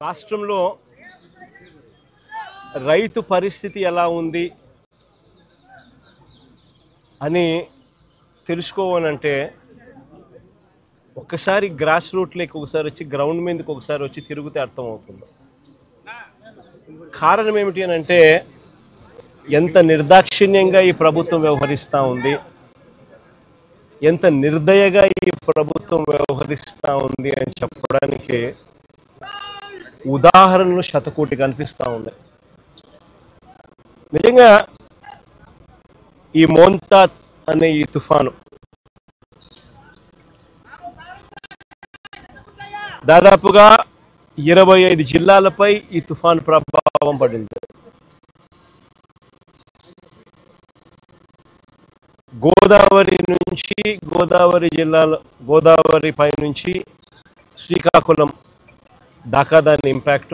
రాష్ట్రంలో రైతు పరిస్థితి ఎలా ఉంది అని తెలుసుకోవాలంటే ఒక్కసారి గ్రాస్ రూట్లోకి ఒకసారి వచ్చి గ్రౌండ్ మీదకి ఒకసారి వచ్చి తిరిగితే అర్థమవుతుంది. కారణం ఏమిటి అని అంటే ఎంత నిర్దాక్షిణ్యంగా ఈ ప్రభుత్వం వ్యవహరిస్తూ ఉంది, ఎంత నిర్దయగా ఈ ప్రభుత్వం వ్యవహరిస్తూ ఉంది అని చెప్పడానికి ఉదాహరణలు శతకోటి కనిపిస్తూ ఉన్నాయి. నిజంగా ఈ మోంతా అనే ఈ తుఫాను దాదాపుగా 25 జిల్లాలపై ఈ తుఫాను ప్రభావం పడింది. గోదావరి నుంచి గోదావరి పై నుంచి శ్రీకాకుళం దాకా దాని ఇంపాక్ట్,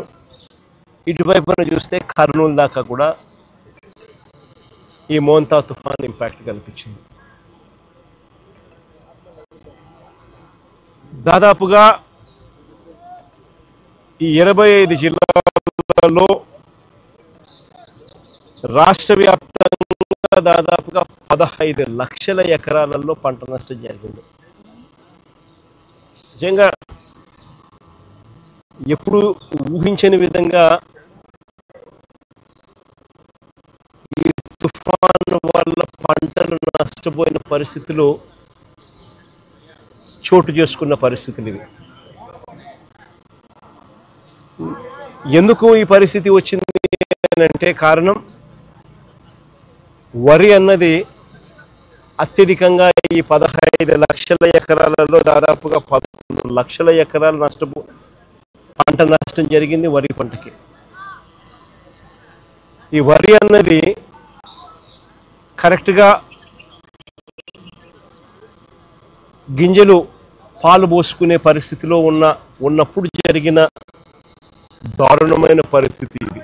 ఇటువైపున చూస్తే కర్నూలు దాకా కూడా ఈ మోంతా తుఫాన్ ఇంపాక్ట్ కనిపించింది. దాదాపుగా ఈ 25 జిల్లాలలో రాష్ట్ర వ్యాప్తంగా దాదాపుగా 15 లక్షల ఎకరాలలో పంట నష్టం జరిగింది. నిజంగా ఎప్పుడు ఊహించని విధంగా ఈ తుఫాను వల్ల పంటలు నష్టపోయిన పరిస్థితులు చోటు చేసుకున్న పరిస్థితులు ఇవి. ఎందుకు ఈ పరిస్థితి వచ్చింది అంటే కారణం వరి అన్నది అత్యధికంగా ఈ 15 లక్షల ఎకరాలలో దాదాపుగా 11 లక్షల ఎకరాలు పంట నష్టం జరిగింది వరి పంటకి. ఈ వరి అన్నది కరెక్ట్గా గింజలు పాలు పోసుకునే పరిస్థితిలో ఉన్నప్పుడు జరిగిన దారుణమైన పరిస్థితి ఇది.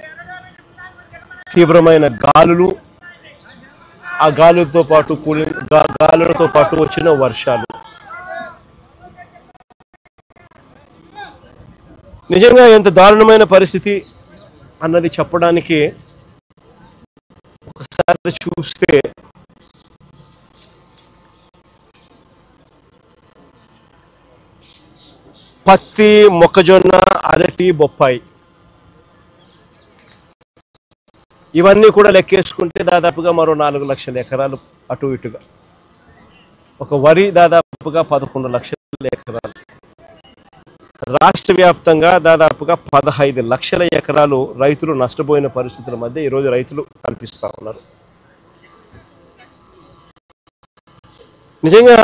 తీవ్రమైన గాలులు, ఆ గాలులతో పాటు వచ్చిన వర్షాలు. నిజంగా ఎంత దారుణమైన పరిస్థితి అన్నది చెప్పడానికి ఒకసారి చూస్తే పత్తి, మొక్కజొన్న, అరటి, బొప్పాయి ఇవన్నీ కూడా లెక్కేసుకుంటే దాదాపుగా మరో 4 లక్షల ఎకరాలు అటు ఇటుగా. ఒక వరి దాదాపుగా 11 లక్షల ఎకరాలు. రాష్ట్ర వ్యాప్తంగా దాదాపుగా 15 లక్షల ఎకరాలు రైతులు నష్టపోయిన పరిస్థితుల మధ్య ఈరోజు రైతులు కనిపిస్తూ ఉన్నారు. నిజంగా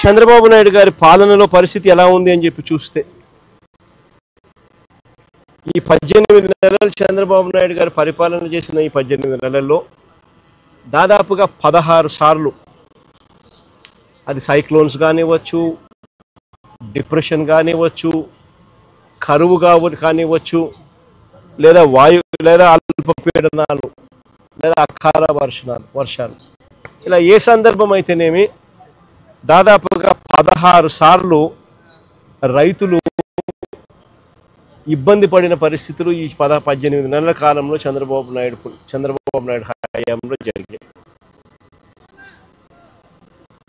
చంద్రబాబు నాయుడు గారి పాలనలో పరిస్థితి ఎలా ఉంది అని చెప్పి చూస్తే ఈ 18 నెలలు చంద్రబాబు నాయుడు గారు పరిపాలన చేసిన ఈ 18 నెలల్లో దాదాపుగా 16 సార్లు అది సైక్లోన్స్ కానివ్వచ్చు, డిప్రెషన్ కానివ్వచ్చు, కరువు కానివ్వచ్చు, లేదా అల్పపీడనాలు, లేదా అకాల వర్షాలు ఇలా ఏ సందర్భం అయితేనేమి దాదాపుగా 16 సార్లు రైతులు ఇబ్బంది పడిన పరిస్థితులు ఈ 18 నెలల కాలంలో చంద్రబాబు నాయుడు హయాంలో జరిగాయి.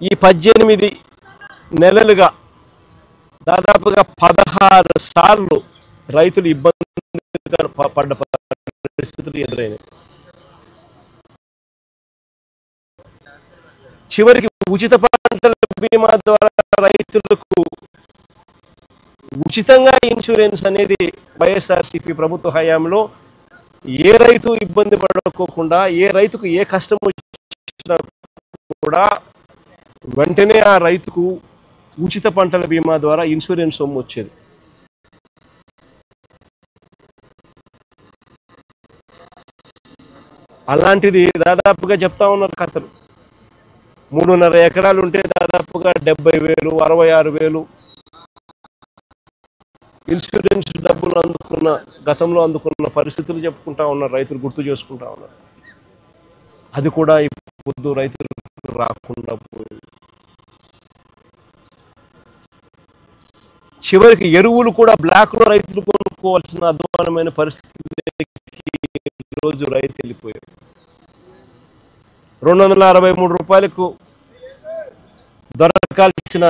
ఈ 18 నెలలుగా దాదాపుగా 16 సార్లు రైతులు ఇబ్బంది పడ్డ పరిస్థితులు ఎదురైనాయి. చివరికి ఉచిత పంటల బీమా ద్వారా రైతులకు ఉచితంగా ఇన్సూరెన్స్ అనేది వైఎస్ఆర్సీపీ ప్రభుత్వ హయాంలో ఏ రైతు ఇబ్బంది పడుకోకుండా, ఏ రైతుకు ఏ కష్టం వచ్చినా కూడా వెంటనే ఆ రైతుకు ఉచిత పంటల బీమా ద్వారా ఇన్సూరెన్స్ సొమ్ము వచ్చేది. అలాంటిది దాదాపుగా చెప్తా ఉన్నారు కథలు. 3.5 ఎకరాలు ఉంటే దాదాపుగా 70,000, 66,000 ఇన్సూరెన్స్ డబ్బులు గతంలో అందుకున్న పరిస్థితులు చెప్పుకుంటా ఉన్నారు, రైతులు గుర్తు చేసుకుంటా ఉన్నారు. అది కూడా ఇప్పుడు రైతులు రాకుండా పోయింది. చివరికి ఎరువులు కూడా బ్లాక్లో రైతులు అమ్ముకోవాల్సిన అధ్వానమైన పరిస్థితికి ఈరోజు రైతు వెళ్ళిపోయాడు. 263 రూపాయలకు దొరకాల్సిన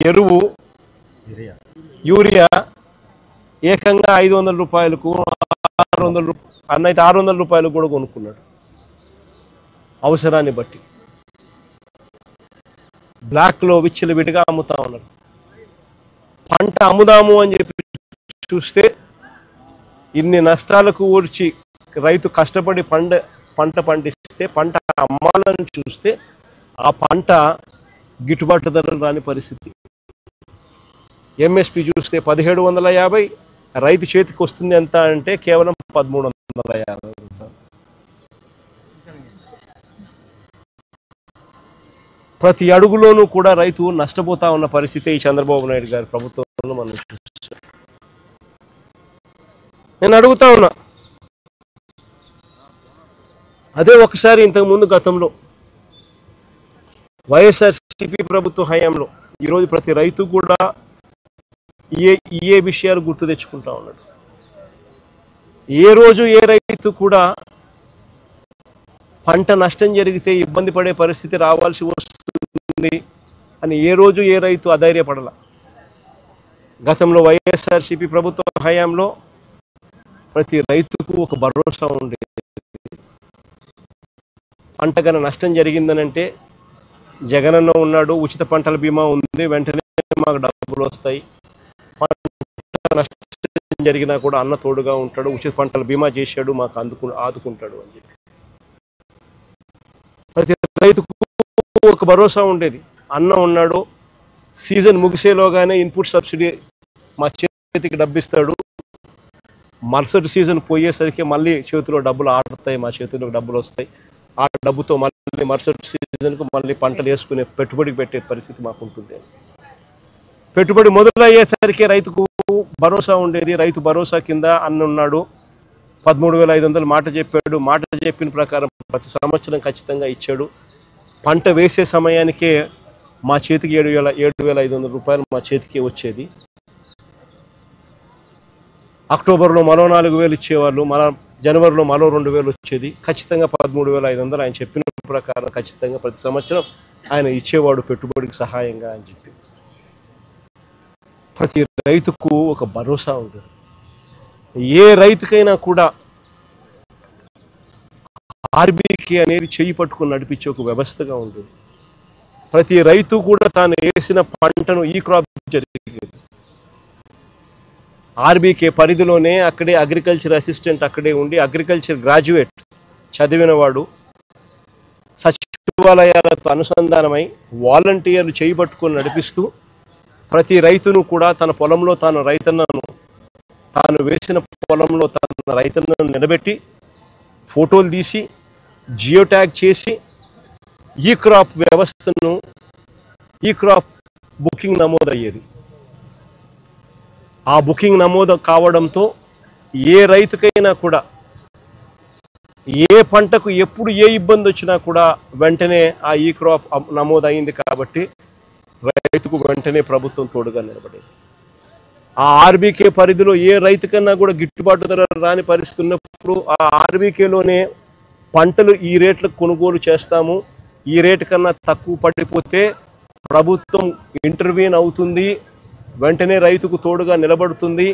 ఎరువు యూరియా ఏకంగా 500 రూపాయలకు 600 అన్నైతే 600 రూపాయలకు కూడా కొనుక్కున్నాడు. అవసరాన్ని బట్టి బ్లాక్లో విచ్చలవిడిగా అమ్ముతా ఉన్నారు. పంట అమ్ముదాము అని చెప్పి చూస్తే ఇన్ని నష్టాలకు ఊడ్చి రైతు కష్టపడి పంట పండిస్తే పంట అమ్మాలని చూస్తే ఆ పంట గిట్టుబాటు ధరలు రాని పరిస్థితి. ఎంఎస్పి చూస్తే 1750, రైతు చేతికి వస్తుంది ఎంత అంటే కేవలం 1350 రూపాయలు. ప్రతి అడుగులోనూ కూడా రైతు నష్టపోతా ఉన్న పరిస్థితి ఈ చంద్రబాబు నాయుడు గారి ప్రభుత్వంలో మనం చూస్తాం. నేను అడుగుతా ఉన్నా, అదే ఒకసారి ఇంతకుముందు గతంలో వైఎస్ఆర్సీపీ ప్రభుత్వ హయాంలో ఈరోజు ప్రతి రైతు కూడా ఏ విషయాలు గుర్తు తెచ్చుకుంటా ఉన్నాడు. ఏ రోజు ఏ రైతు కూడా పంట నష్టం జరిగితే ఇబ్బంది పడే పరిస్థితి రావాల్సి వస్తుంది అని ఏ రోజు ఏ రైతు అధైర్యపడాల. గతంలో వైఎస్ఆర్సీపీ ప్రభుత్వ హయాంలో ప్రతి రైతుకు ఒక భరోసా ఉండేది. పంట గన నష్టం జరిగిందనంటే జగనన్న ఉన్నాడు, ఉచిత పంటల బీమా ఉంది, వెంటనే మాకు డబ్బులు వస్తాయి. పంట నష్టం జరిగినా కూడా అన్న తోడుగా ఉంటాడు, ఉచిత పంటల బీమా చేశాడు, మాకు ఆదుకుంటాడు అని చెప్పి ప్రతి రైతుకు ఒక భరోసా ఉండేది. అన్న ఉన్నాడు, సీజన్ ముగిసేలోగానే ఇన్పుట్ సబ్సిడీ మా చేతికి డబ్బిస్తాడు, మరుసటి సీజన్ పోయేసరికి మళ్ళీ చేతిలో డబ్బులు ఆడుతాయి, మా చేతిలో డబ్బులు వస్తాయి. ఆ డబ్బుతో మళ్ళీ మరుసటి సీజన్కు మళ్ళీ పంటలు వేసుకునే పెట్టుబడికి పెట్టే పరిస్థితి మాకు ఉంటుంది. పెట్టుబడి మొదలయ్యేసరికి రైతుకు భరోసా ఉండేది. రైతు భరోసా కింద అన్న ఉన్నాడు, 13,500 మాట చెప్పాడు. మాట చెప్పిన ప్రకారం ప్రతి సంవత్సరం ఖచ్చితంగా ఇచ్చాడు. పంట వేసే సమయానికే మా చేతికి 7,500 రూపాయలు మా చేతికి వచ్చేది. అక్టోబర్లో మరో 4,000 ఇచ్చేవాళ్ళు, జనవరిలో మరో 2,000 వచ్చేది. ఖచ్చితంగా 13,500 ఆయన చెప్పిన ప్రకారం ఖచ్చితంగా ప్రతి సంవత్సరం ఆయన ఇచ్చేవాడు పెట్టుబడికి సహాయంగా అని చెప్పి. ప్రతి రైతుకు ఒక భరోసా ఉంటుంది. ఏ రైతుకైనా కూడా ఆర్బీకే అనేది చేయి పట్టుకుని నడిపించే ఒక వ్యవస్థగా ఉంటుంది. ప్రతి రైతు కూడా తాను వేసిన పంటను ఈ క్రాప్ జరిగేది. ఆర్బీకే పరిధిలోనే అక్కడే అగ్రికల్చర్ అసిస్టెంట్ అక్కడే ఉండి అగ్రికల్చర్ గ్రాడ్యుయేట్ చదివినవాడు సచివాలయాలతో అనుసంధానమై వాలంటీర్లు చేయి పట్టుకొని నడిపిస్తూ ప్రతి రైతును కూడా తన పొలంలో తాను వేసిన పొలంలో తన రైతన్నను నిలబెట్టి ఫోటోలు తీసి జియో ట్యాగ్ చేసి ఈ క్రాప్ వ్యవస్థను ఈ క్రాప్ బుకింగ్ నమోదయ్యేది. ఆ బుకింగ్ నమోదు కావడంతో ఏ రైతుకైనా కూడా ఏ పంటకు ఎప్పుడు ఏ ఇబ్బంది వచ్చినా కూడా వెంటనే ఆ ఈ క్రాప్ నమోదైంది కాబట్టి రైతుకు వెంటనే ప్రభుత్వం తోడుగా నిలబడేది. ఆ ఆర్బీకే పరిధిలో ఏ రైతుకన్నా కూడా గిట్టుబాటు ధర రాని పరిస్థితి ఉన్నప్పుడు ఆ ఆర్బీకేలోనే పంటలు ఈ రేట్లకు కొనుగోలు చేస్తాము, ఈ రేటు కన్నా తక్కువ పడిపోతే ప్రభుత్వం ఇంటర్వ్యూన్ అవుతుంది, వెంటనే రైతుకు తోడుగా నిలబడుతుంది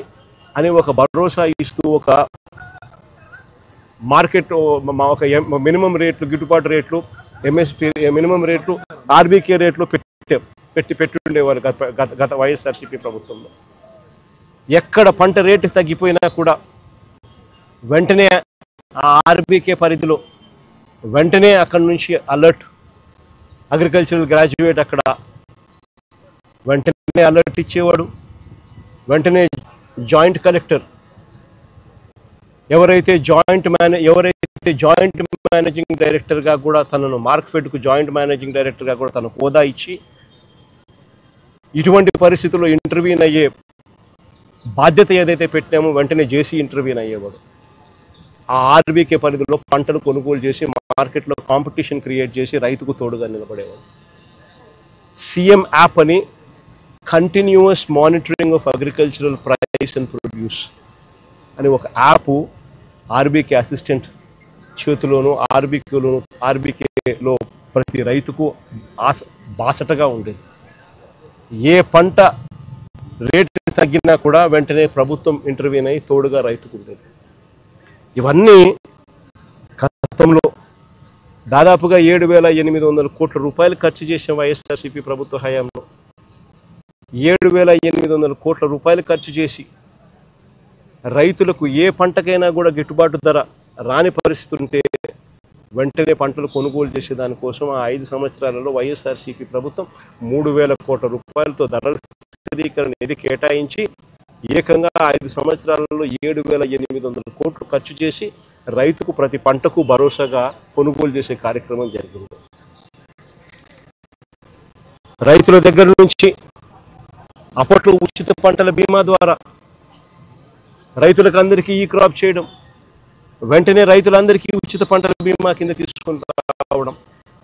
అని ఒక భరోసా ఇస్తూ ఒక మార్కెట్ ఒక మినిమం రేట్లు, గిట్టుబాటు రేట్లు, ఎంఎస్పీ మినిమం రేట్లు, ఆర్బీకే రేట్లు పెట్టుండేవారు గత వైఎస్ఆర్సీపీ ప్రభుత్వంలో. ఎక్కడ పంట రేటు తగ్గిపోయినా కూడా వెంటనే ఆ ఆర్బీకే పరిధిలో వెంటనే అక్కడి నుంచి అలర్ట్, అగ్రికల్చరల్ గ్రాడ్యుయేట్ అక్కడ వెంటనే అలర్ట్ ఇచ్చేవాడు. వెంటనే జాయింట్ కలెక్టర్ ఎవరైతే జాయింట్ మేనేజింగ్ డైరెక్టర్గా కూడా తనను మార్క్ఫెడ్కు జాయింట్ మేనేజింగ్ డైరెక్టర్గా కూడా తన హోదా ఇచ్చి ఇటువంటి పరిస్థితుల్లో ఇంటర్వ్యూన్ అయ్యే బాధ్యత ఏదైతే పెట్టామో వెంటనే చేసి ఇంటర్వ్యూన్ అయ్యేవాడు. ఆ ఆర్బీకే పరిధిలో పంటలు కొనుగోలు చేసి మార్కెట్లో కాంపిటీషన్ క్రియేట్ చేసి రైతుకు తోడుగా నిలబడేవాడు. సీఎం యాప్ అని continuous monitoring of agricultural price and produce అని ఒక యాప్ ఆర్బీకే అసిస్టెంట్ చేతిలోను ఆర్బీకేలో ప్రతి రైతుకు బాసటగా ఉండేది. ఏ పంట రేటు తగ్గినా కూడా వెంటనే ప్రభుత్వం ఇంటర్వ్యూన్ అయ్యి తోడుగా రైతుకు ఉండేది. ఇవన్నీ గతంలో దాదాపుగా 7,800 కోట్ల రూపాయలు ఖర్చు చేసిన వైఎస్ఆర్సీపీ ప్రభుత్వ హయాంలో 7,800 కోట్ల రూపాయలు ఖర్చు చేసి రైతులకు ఏ పంటకైనా కూడా గిట్టుబాటు ధర రాని పరిస్థితి ఉంటే వెంటనే పంటలు కొనుగోలు చేసే దానికోసం ఆ 5 సంవత్సరాలలో వైఎస్ఆర్సీపీ ప్రభుత్వం 3,000 కోట్ల రూపాయలతో ధరల స్థిరీకరణ నిధి కేటాయించి ఏకంగా 5 సంవత్సరాలలో 7,800 కోట్లు ఖర్చు చేసి రైతుకు ప్రతి పంటకు భరోసాగా కొనుగోలు చేసే కార్యక్రమం జరిగింది. రైతుల దగ్గర నుంచి అప్పట్లో ఉచిత పంటల బీమా ద్వారా రైతులకు అందరికీ ఈ క్రాప్ చేయడం, వెంటనే రైతులందరికీ ఉచిత పంటల బీమా కింద తీసుకుని రావడం,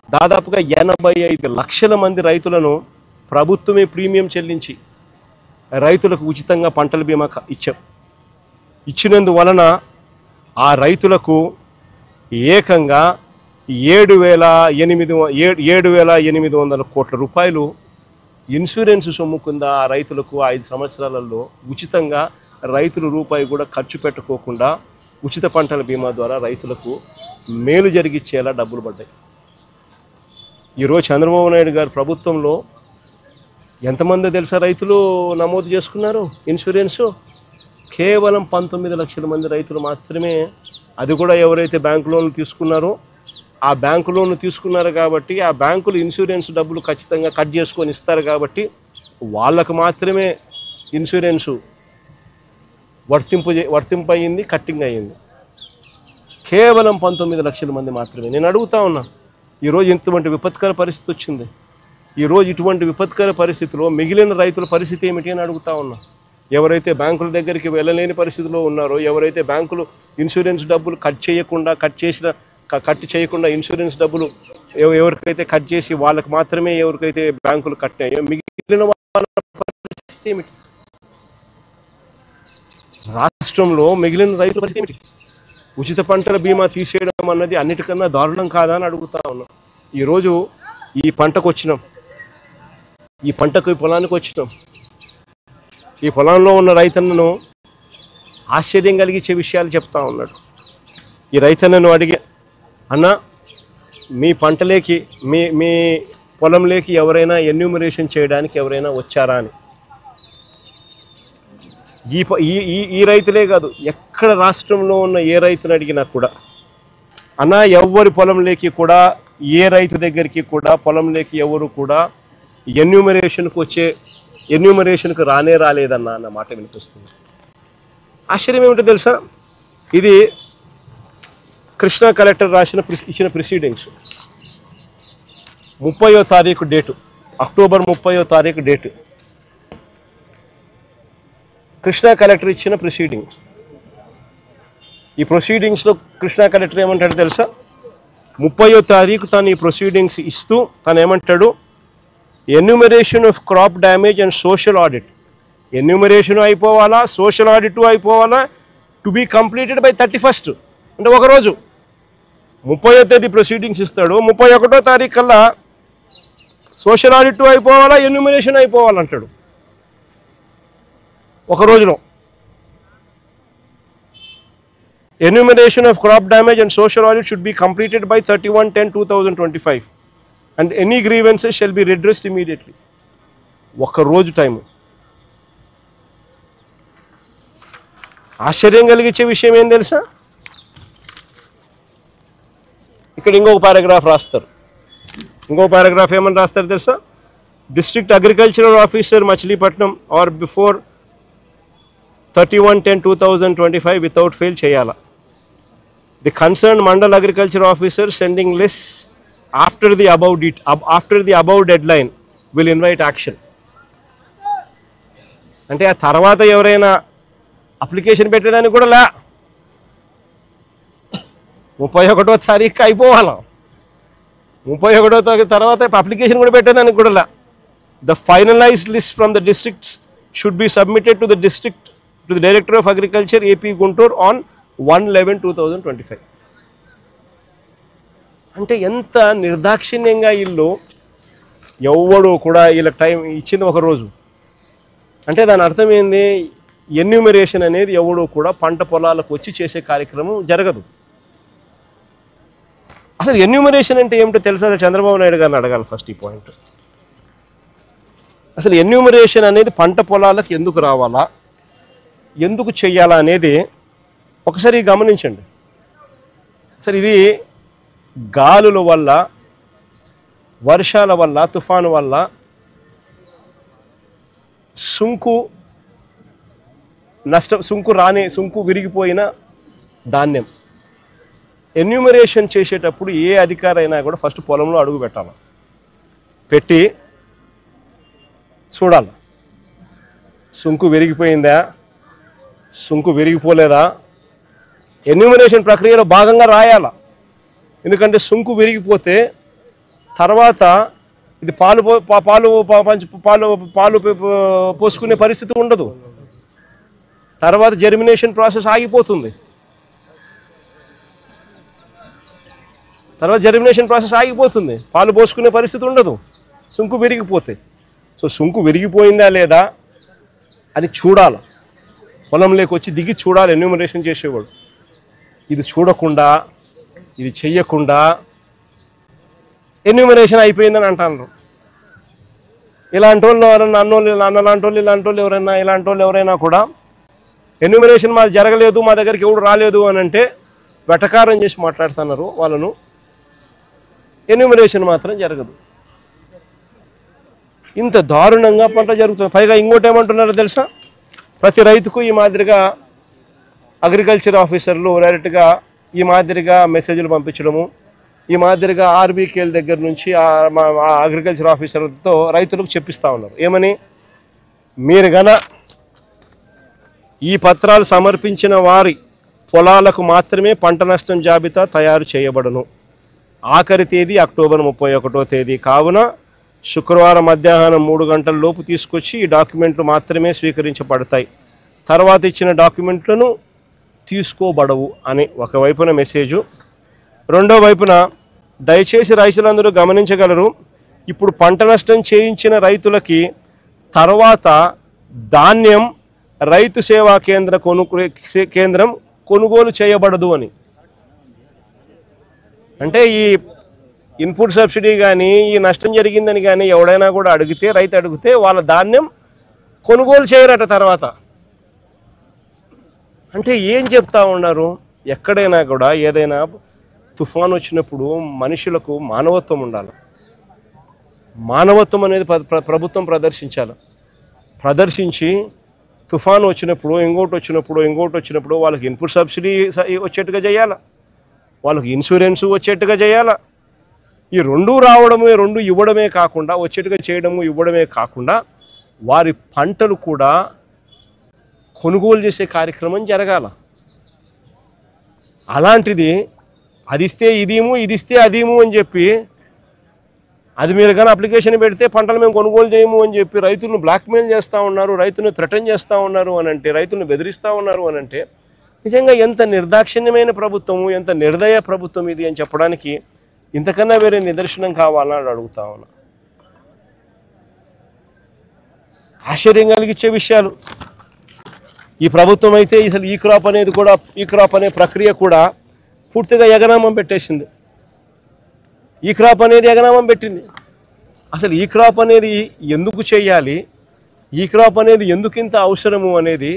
దాదాపుగా 85 లక్షల మంది రైతులను ప్రభుత్వమే ప్రీమియం చెల్లించి రైతులకు ఉచితంగా పంటల బీమా ఇచ్చినందువలన ఆ రైతులకు ఏకంగా 7,800 కోట్ల రూపాయలు ఇన్సూరెన్స్ సొమ్ము కింద ఆ రైతులకు 5 సంవత్సరాలలో ఉచితంగా రైతులు రూపాయి కూడా ఖర్చు పెట్టుకోకుండా ఉచిత పంటల బీమా ద్వారా రైతులకు మేలు జరిగిచ్చేలా డబ్బులు పడ్డాయి. ఈరోజు చంద్రబాబు నాయుడు గారి ప్రభుత్వంలో ఎంతమంది తెలుసా రైతులు నమోదు చేసుకున్నారు ఇన్సూరెన్సు? కేవలం 19 లక్షల మంది రైతులు మాత్రమే. అది కూడా ఎవరైతే బ్యాంకు లోన్లు తీసుకున్నారో ఆ బ్యాంకు లోన్లు తీసుకున్నారు కాబట్టి ఆ బ్యాంకులు ఇన్సూరెన్స్ డబ్బులు ఖచ్చితంగా కట్ చేసుకొని ఇస్తారు కాబట్టి వాళ్ళకు మాత్రమే ఇన్సూరెన్సు వర్తింపయింది, కట్టింగ్ అయ్యింది. కేవలం 19 లక్షల మంది మాత్రమే. నేను అడుగుతా ఉన్నా, ఈరోజు ఇటువంటి విపత్కర పరిస్థితి వచ్చింది. ఈరోజు ఇటువంటి విపత్కర పరిస్థితిలో మిగిలిన రైతుల పరిస్థితి ఏమిటి అని అడుగుతా ఉన్నా. ఎవరైతే బ్యాంకుల దగ్గరికి వెళ్ళలేని పరిస్థితిలో ఉన్నారో, ఎవరైతే బ్యాంకులు ఇన్సూరెన్స్ డబ్బులు కట్ చేయకుండా ఇన్సూరెన్స్ డబ్బులు ఎవరికైతే కట్ చేసి వాళ్ళకి మాత్రమే ఎవరికైతే బ్యాంకులు కట్టాయో మిగిలిన వాళ్ళ పరిస్థితి ఏమిటి? రాష్ట్రంలో మిగిలిన రైతుల పరిస్థితి ఏమిటి? ఉచిత పంటల బీమా తీసేయడం అన్నది అన్నిటికన్నా దారుణం కాదా అని అడుగుతా ఉన్నాం. ఈరోజు ఈ పంటకు వచ్చినాం, ఈ పొలానికి వచ్చినాం. ఈ పొలంలో ఉన్న రైతన్నను ఆశ్చర్యం కలిగించే విషయాలు చెప్తా ఉన్నాడు. ఈ రైతన్నను అడిగే, అన్న మీ పంటలేకి మీ పొలంలోకి ఎవరైనా ఎన్యూమరేషన్ చేయడానికి ఎవరైనా వచ్చారా అని. ఈ రైతులే కాదు, ఎక్కడ రాష్ట్రంలో ఉన్న ఏ రైతుని అడిగినా కూడా, అన్న ఎవరి పొలంలోకి కూడా ఏ రైతు దగ్గరికి కూడా పొలంలోకి ఎవరు కూడా ఎన్యూమరేషన్కు రాలేదన్నా అన్న మాట వినిపిస్తుంది. ఆశ్చర్యం ఏమిటో తెలుసా? ఇది కృష్ణా కలెక్టర్ ఇచ్చిన ప్రొసీడింగ్స్ 30వ తారీఖు డేటు, అక్టోబర్ 30వ తారీఖు డేటు, కృష్ణా కలెక్టర్ ఇచ్చిన ప్రొసీడింగ్స్. ఈ ప్రొసీడింగ్స్లో కృష్ణా కలెక్టర్ ఏమంటాడు తెలుసా? 30వ తారీఖు తను ఈ ప్రొసీడింగ్స్ ఇస్తూ తను ఏమంటాడు, enumeration of crop damage and social audit, enumeration అయిపోవాలా, సోషల్ ఆడిట్ అయిపోవాలా, to be completed by 31st, అంటే ఒకరోజు. 30వ తేదీ ప్రొసీడింగ్స్ ఇస్తాడు, 31వ తారీఖు కల్లా సోషల్ ఆడిట్ అయిపోవాలా, ఎన్యూమరేషన్ అయిపోవాలంటాడు ఒక రోజులో. Enumeration of crop damage and social audit should be completed by 31/10/2025 and any grievances shall be redressed immediately. ఒక రోజు టైము. ఆశ్చర్యం కలిగించే విషయం ఏం తెలుసా? ఇక్కడ ఇంకొక పారాగ్రాఫ్ రాస్తారు. ఇంకొక పారాగ్రాఫ్ ఏమని రాస్తారు తెలుసా? District agricultural officer Machilipatnam or before 31/10/2025 without fail చేయాలా. The concern mandal agriculture officer sending list after the above deadline will invite action. అంటే ఆ తర్వాత ఎవరైనా అప్లికేషన్ పెట్టేదానికి కూడా లే, 31వ తారీఖు అయిపోవాలా, 31వ తారీఖు తర్వాత అప్లికేషన్ కూడా పెట్టేదానికి కూడా లే. The finalized list from the districts should be submitted to the Director of Agriculture, AP Guntur, on 1/11/2025. అంటే ఎంత నిర్దాక్షిణ్యంగా వీళ్ళు ఎవడు కూడా వీళ్ళకి టైం ఇచ్చింది ఒక రోజు. అంటే దాని అర్థం ఏంది? ఎన్యూమరేషన్ అనేది ఎవడు కూడా పంట పొలాలకు వచ్చి చేసే కార్యక్రమం జరగదు. అసలు ఎన్యూమరేషన్ అంటే ఏమిటో తెలుసా? చంద్రబాబు నాయుడు గారిని అడగాలి ఫస్ట్ ఈ పాయింట్. అసలు ఎన్యూమరేషన్ అనేది పంట పొలాలకు ఎందుకు రావాలా, ఎందుకు చెయ్యాలా అనేది ఒకసారి గమనించండి. అసలు ఇది గాలుల వల్ల, వర్షాల వల్ల, తుఫాను వల్ల సుంకు విరిగిపోయిన ధాన్యం ఎన్యూమరేషన్ చేసేటప్పుడు ఏ అధికారైనా కూడా ఫస్ట్ పొలంలో అడుగు పెట్టాలి, పెట్టి చూడాలి సుంకు విరిగిపోయిందా, సుంకు విరిగిపోలేదా. ఎన్యూమరేషన్ ప్రక్రియలో భాగంగా రాయాల. ఎందుకంటే సుంకు విరిగిపోతే తర్వాత ఇది పాలు పోసుకునే పరిస్థితి ఉండదు. తర్వాత జర్మినేషన్ ప్రాసెస్ ఆగిపోతుంది. పాలు పోసుకునే పరిస్థితి ఉండదు సుంకు విరిగిపోతే. సో సుంకు విరిగిపోయిందా లేదా అని చూడాలి. పొలంలోకి వచ్చి దిగి చూడాలి ఎన్యూమరేషన్ చేసేవాడు. ఇది చూడకుండా, ఇది చెయ్యకుండా ఎన్యూమరేషన్ అయిపోయిందని అంటారు. ఇలాంటి వాళ్ళు ఎవరైనా ఇలాంటి వాళ్ళు ఎవరైనా కూడా ఎన్యూమరేషన్ మాది జరగలేదు, మా దగ్గరికి ఎవడు రాలేదు అని అంటే వెటకారం చేసి మాట్లాడుతున్నారు వాళ్ళను. ఎన్యూమరేషన్ మాత్రం జరగదు. ఇంత దారుణంగా పంట జరుగుతుంది. పైగా ఇంకోటి ఏమంటున్నారో తెలుసా? ప్రతి రైతుకు ఈ మాదిరిగా అగ్రికల్చర్ ఆఫీసర్లు డైరెక్ట్గా ఈ మాదిరిగా మెసేజ్లు పంపించడము, ఈ మాదిరిగా ఆర్బీకేల దగ్గర నుంచి అగ్రికల్చర్ ఆఫీసర్లతో రైతులకు చెప్పిస్తూ ఉన్నారు. ఏమని? మీరు గన ఈ పత్రాలు సమర్పించిన వారి పొలాలకు మాత్రమే పంట నష్టం జాబితా తయారు చేయబడును. ఆఖరి తేదీ అక్టోబర్ 31వ తేదీ కావున శుక్రవారం మధ్యాహ్నం 3 గంటల లోపు తీసుకొచ్చి ఈ డాక్యుమెంట్లు మాత్రమే స్వీకరించబడతాయి. తర్వాత ఇచ్చిన డాక్యుమెంట్లను తీసుకోబడవు అని ఒకవైపున మెసేజు. రెండో వైపున దయచేసి రైతులందరూ గమనించగలరు, ఇప్పుడు పంట నష్టం చేయించిన రైతులకి తర్వాత ధాన్యం రైతు సేవా కేంద్రం కొనుగోలు చేయబడదు అని. అంటే ఈ ఇన్పుట్ సబ్సిడీ కానీ, ఈ నష్టం జరిగిందని కానీ ఎవడైనా కూడా రైతు అడిగితే వాళ్ళ ధాన్యం కొనుగోలు చేయరట తర్వాత. అంటే ఏం చెప్తా ఉన్నారు? ఎక్కడైనా కూడా ఏదైనా తుఫాను వచ్చినప్పుడు మనుషులకు మానవత్వం ఉండాలి. మానవత్వం అనేది ప్రభుత్వం ప్రదర్శించి తుఫాను వచ్చినప్పుడు, ఇంకోటి వచ్చినప్పుడు వాళ్ళకి ఇన్పుట్ సబ్సిడీ వచ్చేట్టుగా చేయాలి, వాళ్ళకి ఇన్సూరెన్స్ వచ్చేట్టుగా చేయాలి. ఈ రెండు రావడమే, రెండు ఇవ్వడమే కాకుండా, వచ్చేట్టుగా చేయడము ఇవ్వడమే కాకుండా వారి పంటలు కూడా కొనుగోలు చేసే కార్యక్రమం జరగాల. అలాంటిది అది ఇస్తే ఇదేమో, ఇది ఇస్తే అదేమో అని చెప్పి, అది మీరు కానీ అప్లికేషన్ పెడితే పంటలు మేము కొనుగోలు చేయము అని చెప్పి రైతులను బ్లాక్మెయిల్ చేస్తూ ఉన్నారు, రైతులను థ్రెటన్ చేస్తూ ఉన్నారు అని అంటే, రైతులను బెదిరిస్తూ ఉన్నారు అని అంటే నిజంగా ఎంత నిర్దాక్షిణ్యమైన ప్రభుత్వము, ఎంత నిర్దయ ప్రభుత్వం ఇది అని చెప్పడానికి ఇంతకన్నా వేరే నిదర్శనం కావాలని అడుగుతా ఉన్నా. ఆశ్చర్యం కలిగించే విషయాలు. ఈ ప్రభుత్వం అయితే అసలు ఈ క్రాప్ అనే ప్రక్రియ కూడా పూర్తిగా ఎగనామం పెట్టేసింది. ఈ క్రాప్ అనేది ఎగనామం పెట్టింది. అసలు ఈ క్రాప్ అనేది ఎందుకు చేయాలి, ఈ క్రాప్ అనేది ఎందుకు ఇంత అవసరము అనేది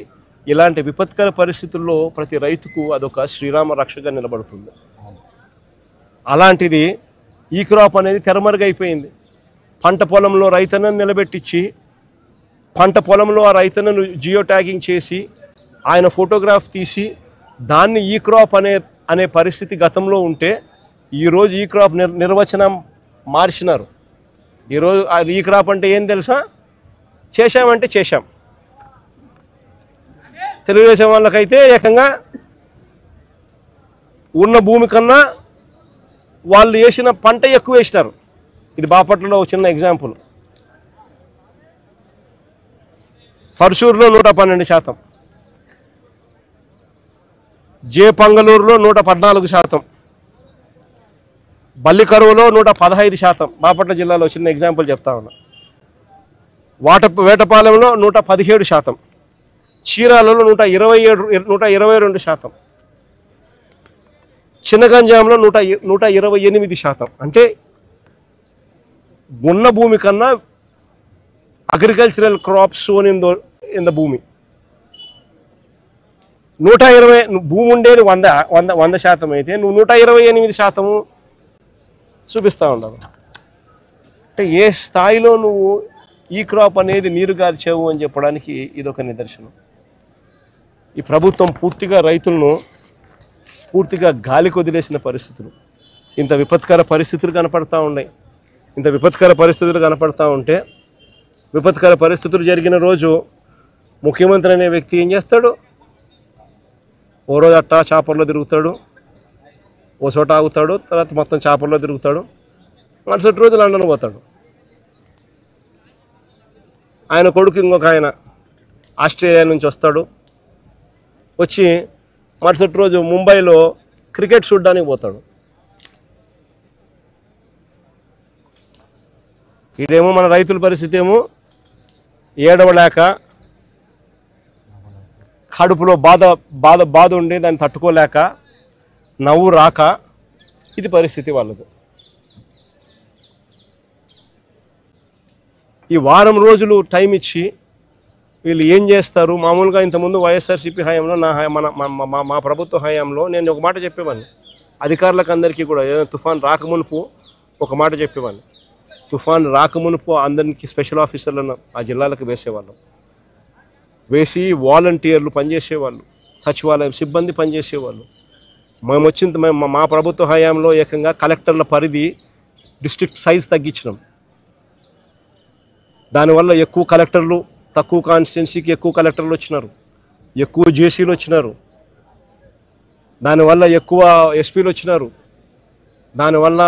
ఇలాంటి విపత్కర పరిస్థితుల్లో ప్రతి రైతుకు అదొక శ్రీరామ రక్షగా నిలబడుతుంది. అలాంటిది ఈ క్రాప్ అనేది తెరమరుగైపోయింది. పంట పొలంలో రైతన్నను నిలబెట్టించి, పంట పొలంలో ఆ రైతన్నను జియో ట్యాగింగ్ చేసి, ఆయన ఫోటోగ్రాఫ్ తీసి దాన్ని ఈ క్రాప్ అనే పరిస్థితి గతంలో ఉంటే, ఈరోజు ఈ క్రాప్ నిర్వచనం మార్చినారు. ఈరోజు ఈ క్రాప్ అంటే ఏం తెలుసా? చేశామంటే చేశాం. తెలుగుదేశం వాళ్ళకైతే ఏకంగా ఉన్న భూమి కన్నా వాళ్ళు వేసిన పంట ఎక్కువ వేసినారు. ఇది బాపట్లలో ఒక చిన్న ఎగ్జాంపుల్. పర్చూరులో 112%, జే పంగళూరులో 114%, బల్లికరువులో 115%. బాపట్ల జిల్లాలో చిన్న ఎగ్జాంపుల్ చెప్తా ఉన్నా. వేటపాలెంలో 117%, చీరాలలో 122%, చిన్నగంజాంలో 128%. అంటే ఉన్న భూమి కన్నా agricultural crops sown in the భూమి 120 భూమి ఉండేది 100% అయితే నువ్వు 128% చూపిస్తూ ఉండవు. అంటే ఏ స్థాయిలో నువ్వు ఈ క్రాప్ అనేది నీరు గార్చావు అని చెప్పడానికి ఇదొక నిదర్శనం. ఈ ప్రభుత్వం పూర్తిగా రైతులను పూర్తిగా గాలికి వదిలేసిన పరిస్థితులు, ఇంత విపత్కర పరిస్థితులు కనపడతా ఉన్నాయి. ఇంత విపత్కర పరిస్థితులు కనపడతా ఉంటే, విపత్కర పరిస్థితులు జరిగిన రోజు ముఖ్యమంత్రి అనే వ్యక్తి ఏం చేస్తాడు? ఓ రోజు అట్టా చాపర్లో తిరుగుతాడు, ఓ చోట ఆగుతాడు, తర్వాత మొత్తం చాపర్లో తిరుగుతాడు, మరుసటి రోజు లండన్ పోతాడు. ఆయన కొడుకు ఇంకొక ఆయన ఆస్ట్రేలియా నుంచి వస్తాడు, వచ్చి మరుసటి రోజు ముంబైలో క్రికెట్ చూడడానికి పోతాడు. ఇదేమో మన రైతుల పరిస్థితి ఏమో ఏడవలేక, కడుపులో బాధ ఉండి దాన్ని తట్టుకోలేక, నవ్వు రాక, ఇది పరిస్థితి వాళ్ళకు. ఈ వారం రోజులు టైం ఇచ్చి వీళ్ళు ఏం చేస్తారు? మామూలుగా ఇంతకుముందు వైఎస్ఆర్సీపీ హయాంలో మా ప్రభుత్వ హయాంలో నేను ఒక మాట చెప్పేవాడిని అధికారులకు అందరికీ కూడా. ఏదైనా తుఫాన్ రాకమునుపు ఒక మాట చెప్పేవాడిని, తుఫాన్ రాకమునుపు అందరికీ స్పెషల్ ఆఫీసర్లను ఆ జిల్లాలకు వేసేవాళ్ళం. వేసి వాలంటీర్లు పనిచేసేవాళ్ళు, సచివాలయం సిబ్బంది పనిచేసేవాళ్ళు. మా ప్రభుత్వ హయాంలో ఏకంగా కలెక్టర్ల పరిధి డిస్ట్రిక్ట్ సైజ్ తగ్గించినాం. దానివల్ల ఎక్కువ కలెక్టర్లు, తక్కువ కాన్స్టిట్యున్సీకి ఎక్కువ కలెక్టర్లు వచ్చినారు, ఎక్కువ జేసీలు వచ్చినారు, దానివల్ల ఎక్కువ ఎస్పీలు వచ్చినారు. దానివల్ల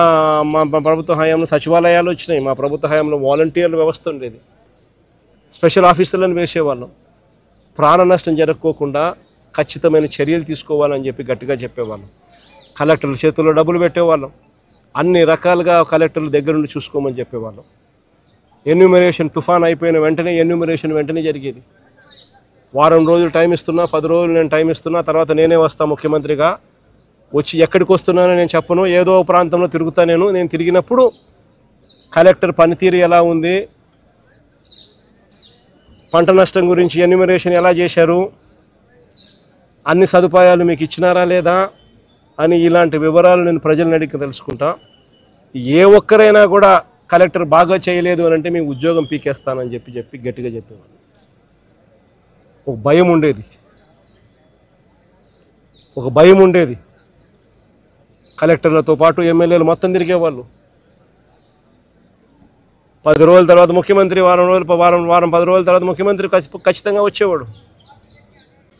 మా ప్రభుత్వ హయాంలో సచివాలయాలు వచ్చినాయి. మా ప్రభుత్వ హయాంలో వాలంటీర్ల వ్యవస్థ ఉండేది, స్పెషల్ ఆఫీసర్లను వేసేవాళ్ళం. ప్రాణ నష్టం జరగకోకుండా ఖచ్చితమైన చర్యలు తీసుకోవాలని చెప్పి గట్టిగా చెప్పేవాళ్ళం. కలెక్టర్ల చేతుల్లో డబ్బులు పెట్టేవాళ్ళం. అన్ని రకాలుగా కలెక్టర్ల దగ్గర నుండి చూసుకోమని చెప్పేవాళ్ళం. ఎన్యూమరేషన్ తుఫాన్ అయిపోయిన వెంటనే ఎన్యూమరేషన్ వెంటనే జరిగేది. వారం రోజులు టైం ఇస్తున్నా, 10 రోజులు నేను టైం ఇస్తున్నా, తర్వాత నేనే వస్తా ముఖ్యమంత్రిగా. వచ్చి ఎక్కడికి వస్తున్నానో నేను చెప్పను, ఏదో ప్రాంతంలో తిరుగుతా. నేను తిరిగినప్పుడు కలెక్టర్ పనితీరు ఎలా ఉంది, పంట నష్టం గురించి ఎన్యూమరేషన్ ఎలా చేశారు, అన్ని సదుపాయాలు మీకు ఇచ్చినారా లేదా అని ఇలాంటి వివరాలు నేను ప్రజలను అడిగి తెలుసుకుంటా. ఏ ఒక్కరైనా కూడా కలెక్టర్ బాగా చేయలేదు అని అంటే మీ ఉద్యోగం పీకేస్తానని చెప్పి గట్టిగా చెప్పేవాళ్ళు. ఒక భయం ఉండేది. కలెక్టర్లతో పాటు ఎమ్మెల్యేలు మొత్తం తిరిగేవాళ్ళు. 10 రోజుల తర్వాత ముఖ్యమంత్రి, వారం 10 రోజుల తర్వాత ముఖ్యమంత్రి ఖచ్చితంగా వచ్చేవాడు.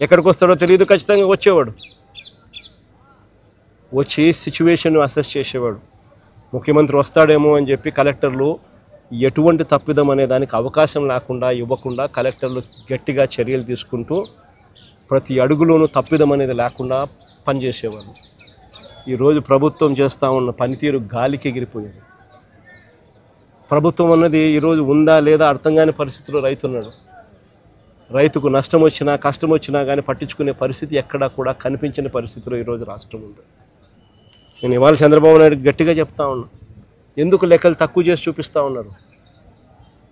ఎక్కడికి వస్తాడో తెలియదు, ఖచ్చితంగా వచ్చేవాడు. వచ్చి సిచ్యువేషన్ అసెస్ చేసేవాడు. ముఖ్యమంత్రి వస్తాడేమో అని చెప్పి కలెక్టర్లు ఎటువంటి తప్పిదం అనే దానికి అవకాశం లేకుండా ఇవ్వకుండా కలెక్టర్లు గట్టిగా చర్యలు తీసుకుంటూ ప్రతి అడుగులోనూ తప్పిదం అనేది లేకుండా పనిచేసేవాళ్ళు. ఈరోజు ప్రభుత్వం చేస్తూ ఉన్న పనితీరు గాలికి ఎగిరిపోయేది. ప్రభుత్వం అన్నది ఈరోజు ఉందా లేదా అర్థం కాని పరిస్థితిలో రైతున్నాడు. రైతుకు నష్టం వచ్చినా కష్టం వచ్చినా కానీ పట్టించుకునే పరిస్థితి ఎక్కడా కూడా కనిపించిన పరిస్థితిలో ఈరోజు రాష్ట్రం ఉంది. నేను ఇవాళ చంద్రబాబు నాయుడు గట్టిగా చెప్తా ఉన్నా, ఎందుకు లెక్కలు తక్కువ చేసి చూపిస్తూ ఉన్నారు?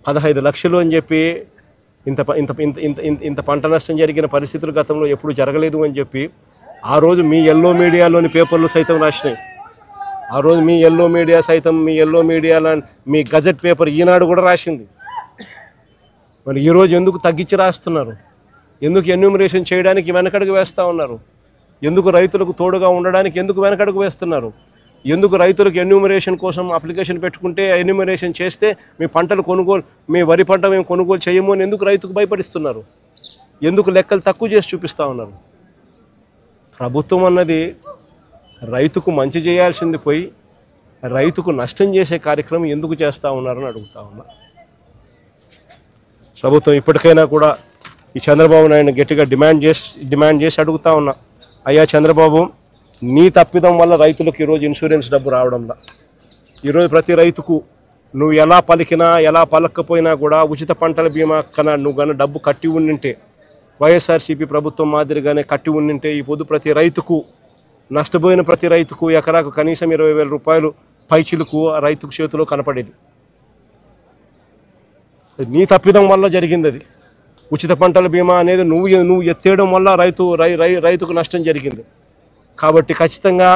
15 లక్షలు అని చెప్పి ఇంత పంట నష్టం జరిగిన పరిస్థితులు గతంలో ఎప్పుడు జరగలేదు అని చెప్పి ఆ రోజు మీ ఎల్లో మీడియాలోని పేపర్లు సైతం రాసినాయి. ఆ రోజు మీ ఎల్లో మీడియా సైతం, మీ ఎల్లో మీడియాలో మీ గజెట్ పేపర్ ఈనాడు కూడా రాసింది. మరి ఈరోజు ఎందుకు తగ్గించి రాస్తున్నారు? ఎందుకు ఎన్యూమరేషన్ చేయడానికి వెనకడుగు వేస్తూ ఉన్నారు? ఎందుకు రైతులకు తోడుగా ఉండడానికి ఎందుకు వెనకడుగు వేస్తున్నారు? ఎందుకు రైతులకు ఎన్యూమరేషన్ కోసం అప్లికేషన్ పెట్టుకుంటే ఎన్యూమరేషన్ చేస్తే మీ పంటలు కొనుగోలు, మీ వరి పంట మేము కొనుగోలు చేయము అని ఎందుకు రైతుకు భయపడిస్తున్నారు? ఎందుకు లెక్కలు తక్కువ చేసి చూపిస్తూ ఉన్నారు? ప్రభుత్వం అన్నది రైతుకు మంచి చేయాల్సింది పోయి రైతుకు నష్టం చేసే కార్యక్రమం ఎందుకు చేస్తూ ఉన్నారని అడుగుతా ఉన్నా. ప్రభుత్వం ఇప్పటికైనా కూడా ఈ చంద్రబాబు నాయుడు గట్టిగా డిమాండ్ చేసి అడుగుతా ఉన్నా, అయ్యా చంద్రబాబు, నీ తప్పిదం వల్ల రైతులకు ఈరోజు ఇన్సూరెన్స్ డబ్బు రావడంలా. ఈరోజు ప్రతి రైతుకు నువ్వు ఎలా పలికినా ఎలా పలకపోయినా కూడా ఉచిత పంటల బీమా కన్నా నువ్వు కానీ డబ్బు కట్టి ఉండింటే, వైఎస్ఆర్సీపీ ప్రభుత్వం మాదిరిగానే కట్టి ఉండింటే ఈ పొద్దు ప్రతి రైతుకు, నష్టపోయిన ప్రతి రైతుకు ఎకరాకు కనీసం 20,000 రూపాయలు పైచిలకు ఆ రైతుకు చేతిలో కనపడేది. నీ తప్పిదం వల్ల జరిగింది అది. ఉచిత పంటల బీమా అనేది నువ్వు ఎత్తేయడం వల్ల రైతుకు నష్టం జరిగింది. కాబట్టి ఖచ్చితంగా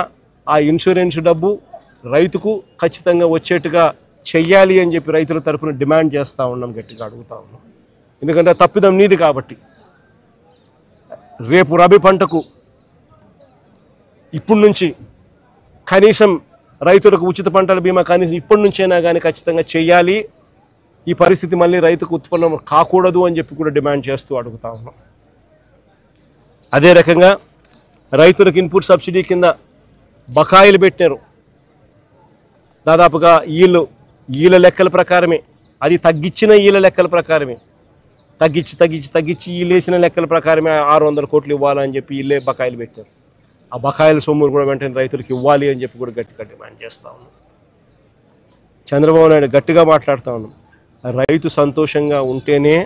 ఆ ఇన్సూరెన్స్ డబ్బు రైతుకు ఖచ్చితంగా వచ్చేట్టుగా చెయ్యాలి అని చెప్పి రైతుల తరఫున డిమాండ్ చేస్తూ ఉన్నాం, గట్టిగా అడుగుతూ ఉన్నాం. ఎందుకంటే తప్పిదం నీది కాబట్టి. రేపు రబీ పంటకు ఇప్పటి నుంచి కనీసం రైతులకు ఉచిత పంటల బీమా కనీసం ఇప్పటి నుంచైనా కానీ ఖచ్చితంగా చెయ్యాలి. ఈ పరిస్థితి మళ్ళీ రైతుకు ఉత్పన్నం కాకూడదు అని చెప్పి కూడా డిమాండ్ చేస్తూ అడుగుతా ఉన్నాం. అదే రకంగా రైతులకు ఇన్పుట్ సబ్సిడీ కింద బకాయిలు పెట్టారు. దాదాపుగా ఈల లెక్కల ప్రకారమే, అది తగ్గించిన ఈల లెక్కల ప్రకారమే, తగ్గించి ఈలేసిన లెక్కల ప్రకారమే 600 కోట్లు ఇవ్వాలని చెప్పి ఈళ్ళే బకాయిలు పెట్టారు. ఆ బకాయిల సొమ్మును కూడా వెంటనే రైతులకు ఇవ్వాలి అని చెప్పి కూడా గట్టిగా డిమాండ్ చేస్తూ ఉన్నాం. చంద్రబాబు నాయుడు గట్టిగా మాట్లాడుతూ ఉన్నాం, రైతు సంతోషంగా ఉంటేనే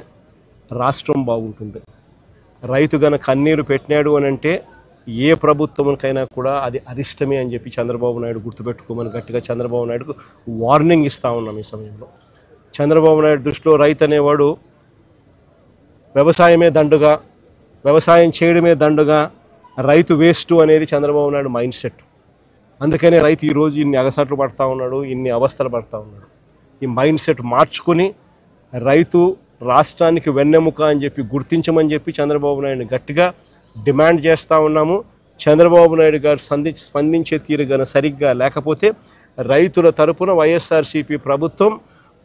రాష్ట్రం బాగుంటుంది. రైతు గన కన్నీరు పెట్టినాడు అని అంటే ఏ ప్రభుత్వంకైనా కూడా అది అరిష్టమే అని చెప్పి చంద్రబాబు నాయుడు గుర్తుపెట్టుకోమని గట్టిగా చంద్రబాబు నాయుడుకు వార్నింగ్ ఇస్తూ ఉన్నాం. ఈ సమయంలో చంద్రబాబు నాయుడు దృష్టిలో రైతు అనేవాడు వ్యవసాయమే దండుగా, వ్యవసాయం చేయడమే దండుగా, రైతు వేస్ట్ అనేది చంద్రబాబు నాయుడు మైండ్ సెట్. అందుకనే రైతు ఈరోజు ఇన్ని అగసాట్లు పడుతూ ఉన్నాడు, ఇన్ని అవస్థలు పడుతూ ఉన్నాడు. ఈ మైండ్ సెట్ మార్చుకొని రైతు రాష్ట్రానికి వెన్నెముక అని చెప్పి గుర్తించమని చెప్పి చంద్రబాబు నాయుడు గట్టిగా డిమాండ్ చేస్తూ ఉన్నాము. చంద్రబాబు నాయుడు గారు స్పందించే తీరుగా సరిగ్గా లేకపోతే రైతుల తరపున వైఎస్ఆర్సీపీ ప్రభుత్వం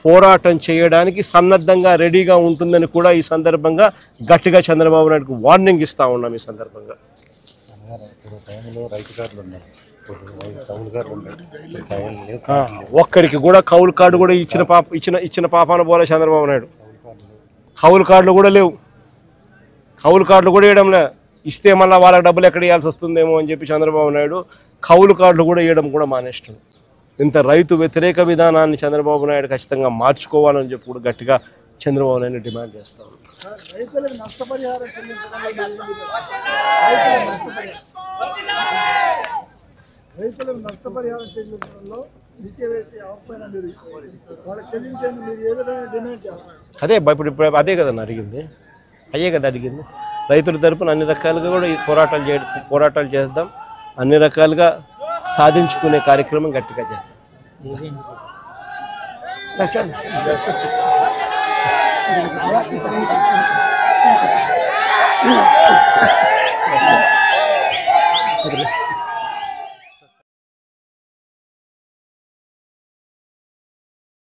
పోరాటం చేయడానికి సన్నద్ధంగా రెడీగా ఉంటుందని కూడా ఈ సందర్భంగా గట్టిగా చంద్రబాబు నాయుడుకు వార్నింగ్ ఇస్తూ ఉన్నాం. ఈ సందర్భంగా ఒక్కరికి కూడా కౌలు కార్డు కూడా ఇచ్చిన పాపాన పోలే చంద్రబాబు నాయుడు. కౌలు కార్డులు కూడా లేవు, కౌలు కార్డులు కూడా ఇవ్వడం లే. ఇస్తే మళ్ళీ వాళ్ళకి డబ్బులు ఎక్కడ ఇవ్వాల్సి వస్తుందేమో అని చెప్పి చంద్రబాబు నాయుడు కౌలు కార్డులు కూడా ఇవ్వడం కూడా మానేస్తాడు. ఇంత రైతు వ్యతిరేక విధానాన్ని చంద్రబాబు నాయుడు ఖచ్చితంగా మార్చుకోవాలని చెప్పి కూడా గట్టిగా చంద్రబాబు నాయుడు డిమాండ్ చేస్తాం. రైతులకు నష్టపరిహారం చెల్లించడంలో అదే ఇప్పుడు అదే కదన్న అడిగింది, అయ్యే కదా అడిగింది. రైతుల తరపున అన్ని రకాలుగా కూడా పోరాటాలు చేద్దాం, అన్ని రకాలుగా సాధించుకునే కార్యక్రమం గట్టిగా చేద్దాం.